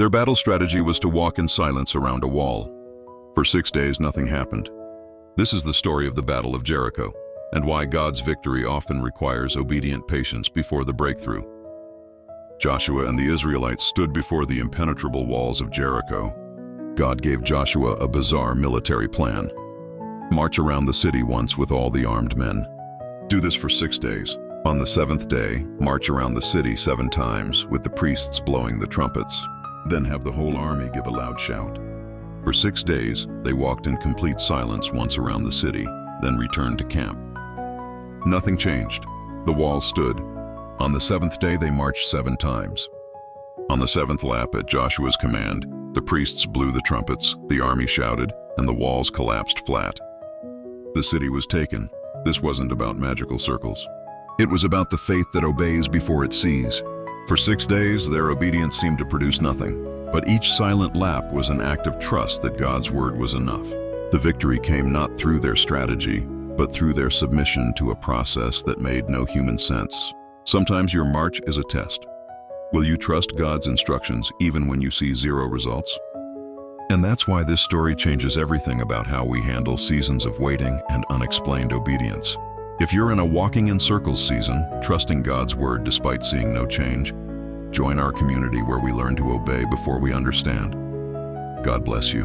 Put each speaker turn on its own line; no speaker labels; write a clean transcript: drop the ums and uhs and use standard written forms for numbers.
Their battle strategy was to walk in silence around a wall. For 6 days, nothing happened. This is the story of the Battle of Jericho, and why God's victory often requires obedient patience before the breakthrough. Joshua and the Israelites stood before the impenetrable walls of Jericho. God gave Joshua a bizarre military plan. March around the city once with all the armed men. Do this for 6 days. On the 7th day, march around the city 7 times, with the priests blowing the trumpets. Then have the whole army give a loud shout. For 6 days, they walked in complete silence once around the city, then returned to camp. Nothing changed. The walls stood. On the 7th day, they marched 7 times. On the 7th lap, at Joshua's command, the priests blew the trumpets, the army shouted, and the walls collapsed flat. The city was taken. This wasn't about magical circles. It was about the faith that obeys before it sees. For 6 days, their obedience seemed to produce nothing, but each silent lap was an act of trust that God's word was enough. The victory came not through their strategy, but through their submission to a process that made no human sense. Sometimes your march is a test. Will you trust God's instructions even when you see 0 results? And that's why this story changes everything about how we handle seasons of waiting and unexplained obedience. If you're in a walking in circles season, trusting God's word despite seeing no change, join our community where we learn to obey before we understand. God bless you.